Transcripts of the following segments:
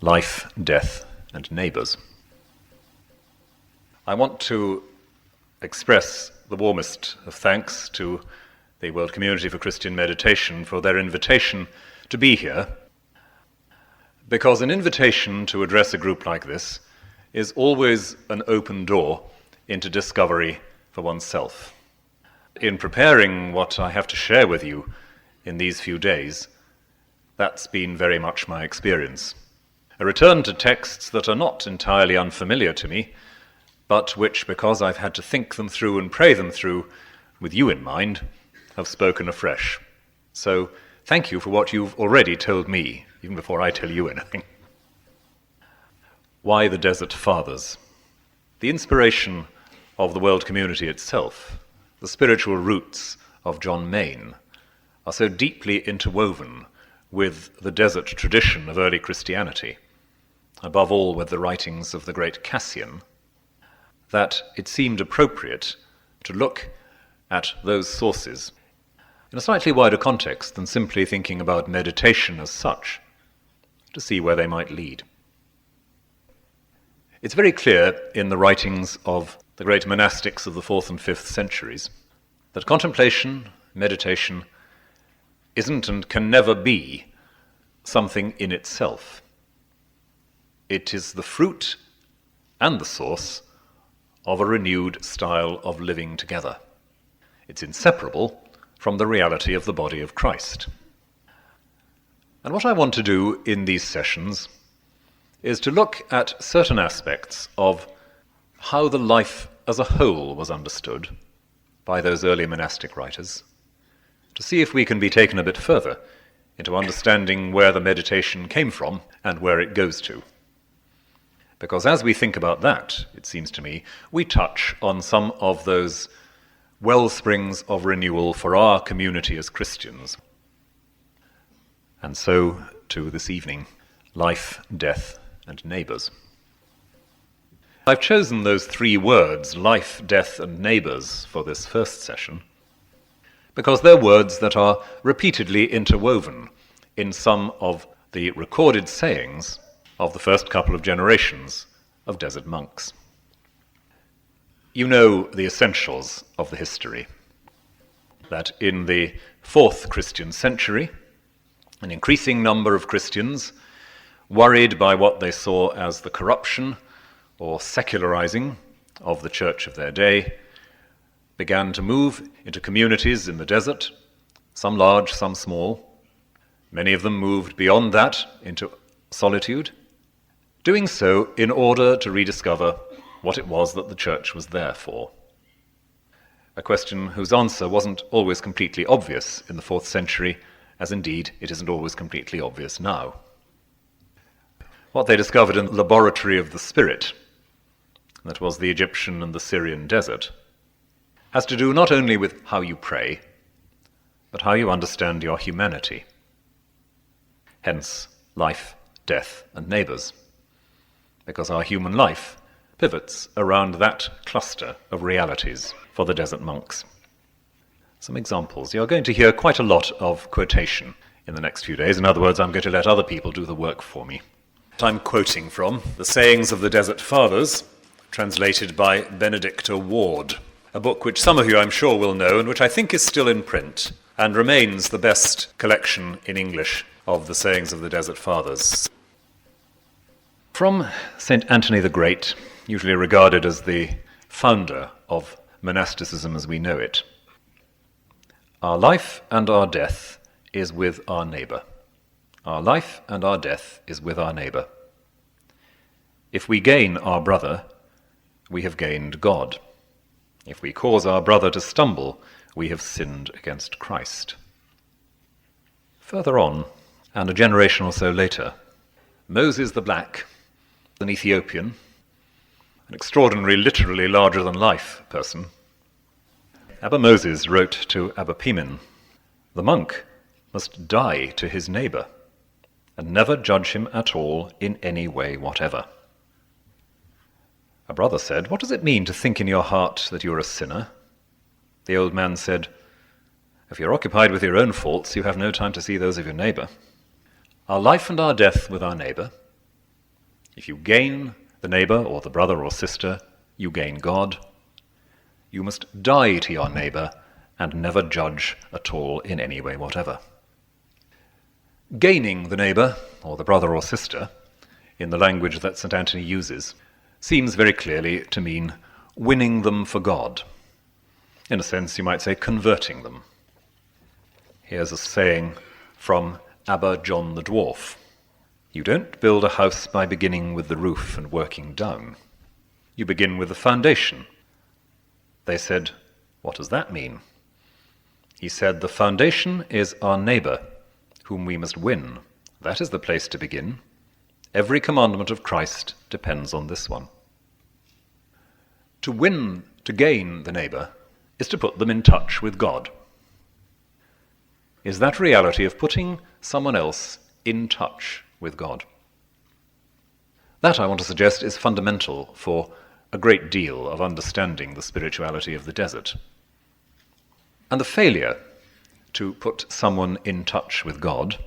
Life, Death, and Neighbours. I want to express the warmest of thanks to the World Community for Christian Meditation for their invitation to be here, because an invitation to address a group like this is always an open door into discovery for oneself. In preparing what I have to share with you in these few days, that's been very much my experience. A return to texts that are not entirely unfamiliar to me, but which, because I've had to think them through and pray them through with you in mind, have spoken afresh. So thank you for what you've already told me, even before I tell you anything. Why the Desert Fathers? The inspiration of the world community itself, the spiritual roots of John Main, are so deeply interwoven with the desert tradition of early Christianity, above all with the writings of the great Cassian, that it seemed appropriate to look at those sources in a slightly wider context than simply thinking about meditation as such, to see where they might lead. It's very clear in the writings of the great monastics of the 4th and 5th centuries that contemplation, meditation, isn't and can never be something in itself. It is the fruit and the source of a renewed style of living together. It's inseparable from the reality of the body of Christ. And what I want to do in these sessions is to look at certain aspects of how the life as a whole was understood by those early monastic writers, to see if we can be taken a bit further into understanding where the meditation came from and where it goes to. Because as we think about that, it seems to me, we touch on some of those well springs of renewal for our community as Christians. And so, to this evening, life, death, and neighbours. I've chosen those three words, life, death, and neighbours, for this first session, because they're words that are repeatedly interwoven in some of the recorded sayings of the first couple of generations of desert monks. You know the essentials of the history, that in the 4th Christian century, an increasing number of Christians, worried by what they saw as the corruption or secularizing of the church of their day, began to move into communities in the desert, some large, some small. Many of them moved beyond that into solitude, doing so in order to rediscover what it was that the church was there for. A question whose answer wasn't always completely obvious in the 4th century, as indeed it isn't always completely obvious now. What they discovered in the laboratory of the spirit, that was the Egyptian and the Syrian desert, has to do not only with how you pray, but how you understand your humanity. Hence, life, death, and neighbours, because our human life pivots around that cluster of realities for the desert monks. Some examples. You're going to hear quite a lot of quotation in the next few days. In other words, I'm going to let other people do the work for me. I'm quoting from The Sayings of the Desert Fathers, translated by Benedicta Ward, a book which some of you I'm sure will know and which I think is still in print and remains the best collection in English of the Sayings of the Desert Fathers. From St. Anthony the Great, usually regarded as the founder of monasticism as we know it, our life and our death is with our neighbour. Our life and our death is with our neighbour. If we gain our brother, we have gained God. If we cause our brother to stumble, we have sinned against Christ. Further on, and a generation or so later, Moses the Black, an Ethiopian, an extraordinary, literally larger-than-life person, Abba Moses wrote to Abba Pimin, "The monk must die to his neighbour, and never judge him at all in any way whatever." A brother said, "What does it mean to think in your heart that you're a sinner?" The old man said, "If you're occupied with your own faults, you have no time to see those of your neighbour." Our life and our death with our neighbour, If you gain the neighbour or the brother or sister, you gain God. You must die to your neighbour and never judge at all in any way whatever. Gaining the neighbour or the brother or sister, in the language that St. Anthony uses, seems very clearly to mean winning them for God. In a sense, you might say converting them. Here's a saying from Abba John the Dwarf. You don't build a house by beginning with the roof and working down. You begin with the foundation. They said, what does that mean? He said, the foundation is our neighbour, whom we must win. That is the place to begin. Every commandment of Christ depends on this one. To gain the neighbour, is to put them in touch with God. Is that reality of putting someone else in touch with God. That, I want to suggest, is fundamental for a great deal of understanding the spirituality of the desert. And the failure to put someone in touch with God,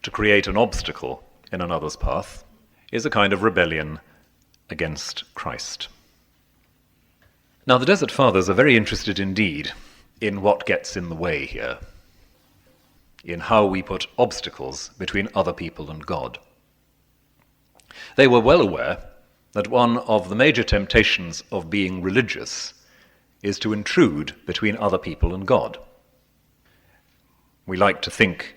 to create an obstacle in another's path, is a kind of rebellion against Christ. Now, the Desert Fathers are very interested indeed in what gets in the way here, in how we put obstacles between other people and God. They were well aware that one of the major temptations of being religious is to intrude between other people and God. We like to think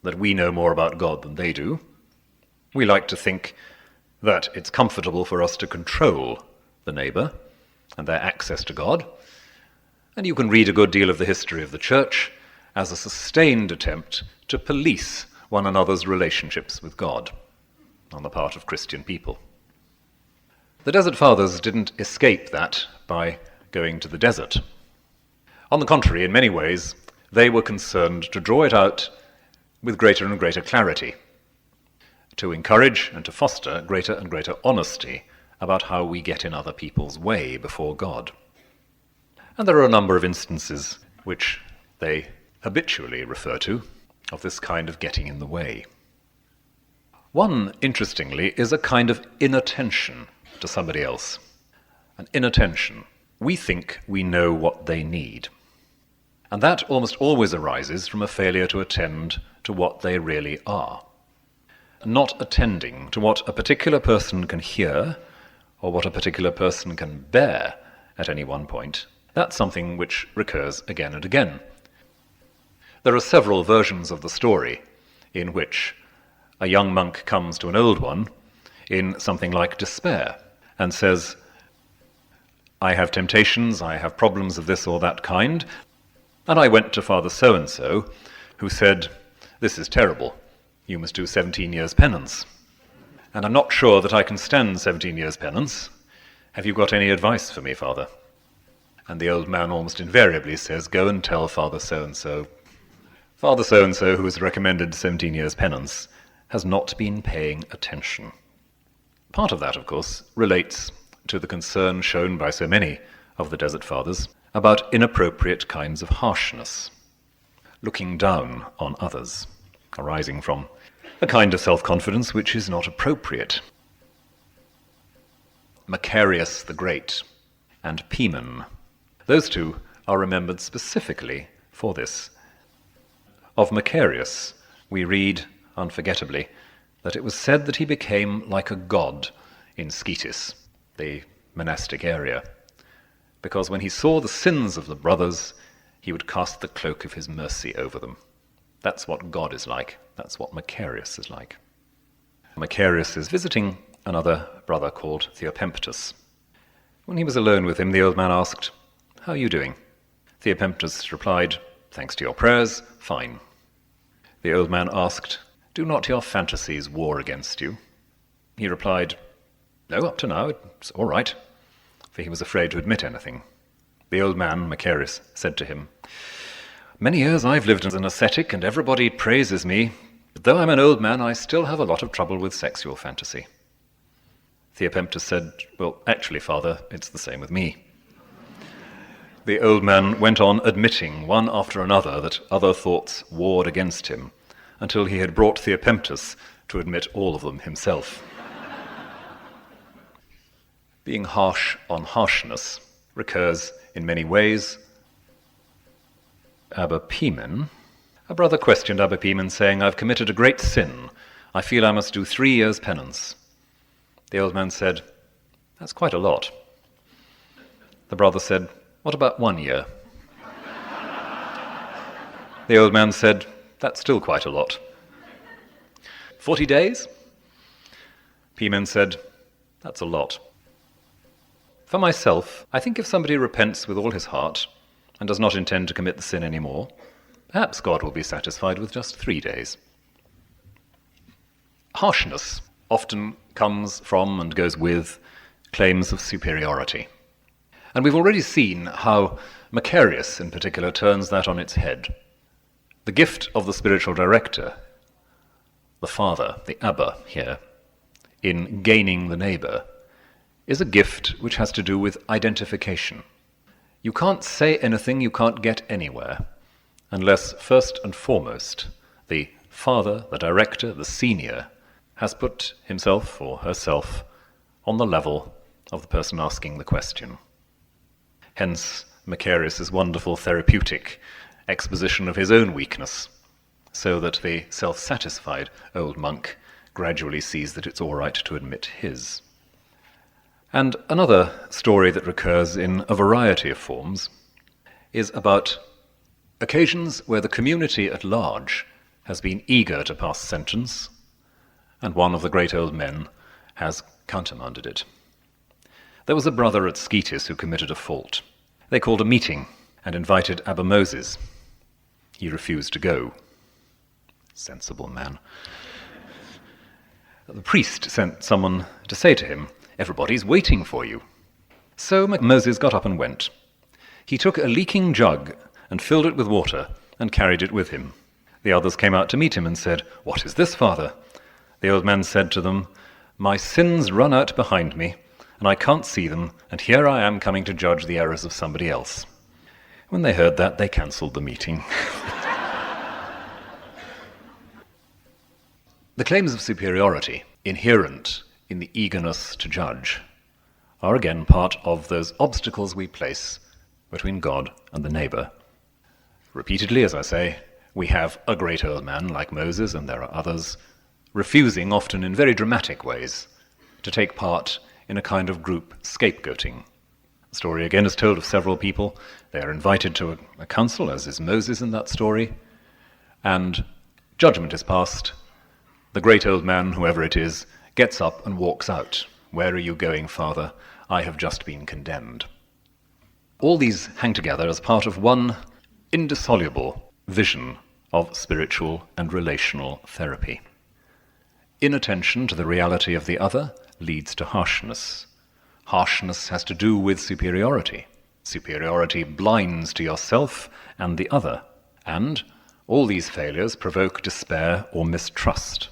that we know more about God than they do. We like to think that it's comfortable for us to control the neighbour and their access to God. And you can read a good deal of the history of the Church as a sustained attempt to police one another's relationships with God on the part of Christian people. The Desert Fathers didn't escape that by going to the desert. On the contrary, in many ways, they were concerned to draw it out with greater and greater clarity, to encourage and to foster greater and greater honesty about how we get in other people's way before God. And there are a number of instances which they habitually refer to of this kind of getting in the way. One, interestingly, is a kind of inattention to somebody else. An inattention. We think we know what they need. And that almost always arises from a failure to attend to what they really are. Not attending to what a particular person can hear or what a particular person can bear at any one point, that's something which recurs again and again. There are several versions of the story in which a young monk comes to an old one in something like despair and says, I have temptations, I have problems of this or that kind, and I went to Father so-and-so, who said, this is terrible, you must do 17 years penance. And I'm not sure that I can stand 17 years penance. Have you got any advice for me, Father? And the old man almost invariably says, go and tell Father so-and-so. Father so-and-so, who has recommended 17 years penance, has not been paying attention. Part of that, of course, relates to the concern shown by so many of the Desert Fathers about inappropriate kinds of harshness, looking down on others, arising from a kind of self-confidence which is not appropriate. Macarius the Great and Pimen, those two are remembered specifically for this. Of Macarius, we read, unforgettably, that it was said that he became like a god in Scetis, the monastic area, because when he saw the sins of the brothers, he would cast the cloak of his mercy over them. That's what God is like. That's what Macarius is like. Macarius is visiting another brother called Theopemptus. When he was alone with him, the old man asked, how are you doing? Theopemptus replied, thanks to your prayers, fine. The old man asked, do not your fantasies war against you? He replied, no, up to now, it's all right, for he was afraid to admit anything. The old man, Macarius, said to him, many years I've lived as an ascetic and everybody praises me, but though I'm an old man, I still have a lot of trouble with sexual fantasy. Theopemptus said, well, actually, Father, it's the same with me. The old man went on admitting one after another that other thoughts warred against him, until he had brought Theopemptus to admit all of them himself. being harsh on harshness recurs in many ways. Abba Pimen, a brother questioned Abba Pimen, saying, "I've committed a great sin. I feel I must do 3 years' penance." The old man said, "That's quite a lot." The brother said, "What about 1 year?" The old man said, "That's still quite a lot." 40 days? Pimen said, "That's a lot." For myself, I think if somebody repents with all his heart and does not intend to commit the sin anymore, perhaps God will be satisfied with just 3 days. Harshness often comes from and goes with claims of superiority. And we've already seen how Macarius in particular turns that on its head. The gift of the spiritual director, the father, the Abba here, in gaining the neighbour, is a gift which has to do with identification. You can't say anything, you can't get anywhere, unless first and foremost the father, the director, the senior, has put himself or herself on the level of the person asking the question. Hence Macarius' wonderful therapeutic exposition of his own weakness, so that the self-satisfied old monk gradually sees that it's all right to admit his. And another story that recurs in a variety of forms is about occasions where the community at large has been eager to pass sentence, and one of the great old men has countermanded it. There was a brother at Scetis who committed a fault. They called a meeting and invited Abba Moses. He refused to go. Sensible man. The priest sent someone to say to him, "Everybody's waiting for you." So Moses got up and went. He took a leaking jug and filled it with water and carried it with him. The others came out to meet him and said, "What is this, Father?" The old man said to them, "My sins run out behind me, and I can't see them, and here I am coming to judge the errors of somebody else." When they heard that, they cancelled the meeting. The claims of superiority, inherent in the eagerness to judge, are again part of those obstacles we place between God and the neighbour. Repeatedly, as I say, we have a great old man like Moses, and there are others, refusing, often in very dramatic ways, to take part in a kind of group scapegoating. The story again is told of several people. They are invited to a council, as is Moses in that story, and judgment is passed. The great old man, whoever it is, gets up and walks out. "Where are you going, Father? I have just been condemned." All these hang together as part of one indissoluble vision of spiritual and relational therapy. Inattention to the reality of the other leads to harshness. Harshness has to do with superiority. Superiority blinds to yourself and the other, and all these failures provoke despair or mistrust,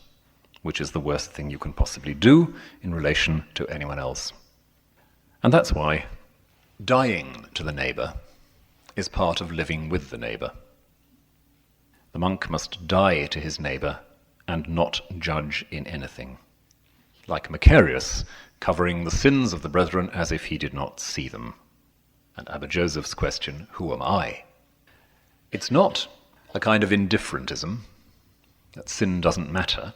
which is the worst thing you can possibly do in relation to anyone else. And that's why dying to the neighbour is part of living with the neighbour. The monk must die to his neighbour and not judge in anything. Like Macarius, covering the sins of the brethren as if he did not see them. And Abba Joseph's question, "Who am I?" It's not a kind of indifferentism, that sin doesn't matter.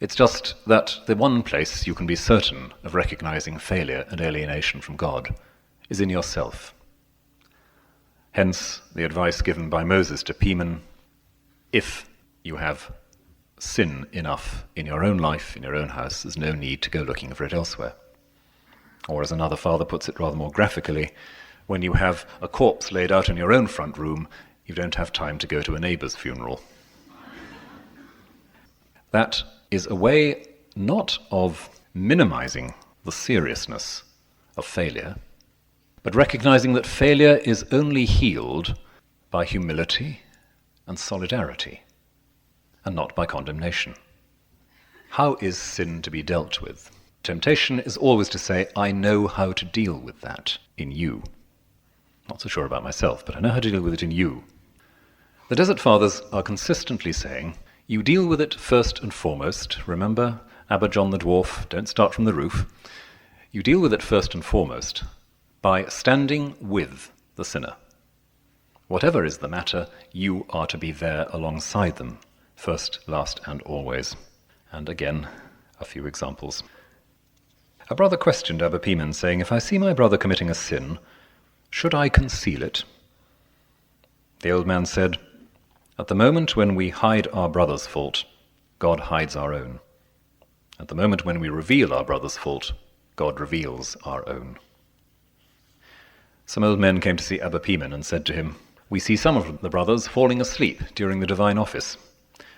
It's just that the one place you can be certain of recognizing failure and alienation from God is in yourself. Hence the advice given by Moses to Pimen, if you have sin enough in your own life, in your own house, there's no need to go looking for it elsewhere. Or as another father puts it rather more graphically, when you have a corpse laid out in your own front room, you don't have time to go to a neighbour's funeral. That is a way not of minimizing the seriousness of failure, but recognizing that failure is only healed by humility and solidarity, and not by condemnation. How is sin to be dealt with? Temptation is always to say, "I know how to deal with that in you." Not so sure about myself, but I know how to deal with it in you. The Desert Fathers are consistently saying, you deal with it first and foremost. Remember, Abba John the Dwarf, don't start from the roof. You deal with it first and foremost by standing with the sinner. Whatever is the matter, you are to be there alongside them, first, last, and always. And again, a few examples. A brother questioned Abba Pimen, saying, "If I see my brother committing a sin, should I conceal it?" The old man said, "At the moment when we hide our brother's fault, God hides our own. At the moment when we reveal our brother's fault, God reveals our own." Some old men came to see Abba Pimen and said to him, "We see some of the brothers falling asleep during the divine office.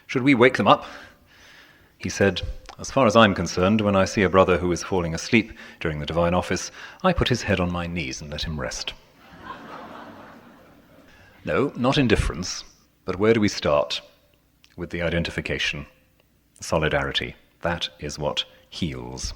Should we wake them up?" He said, "As far as I'm concerned, when I see a brother who is falling asleep during the divine office, I put his head on my knees and let him rest." No, not indifference, but where do we start? With the identification, the solidarity. That is what heals.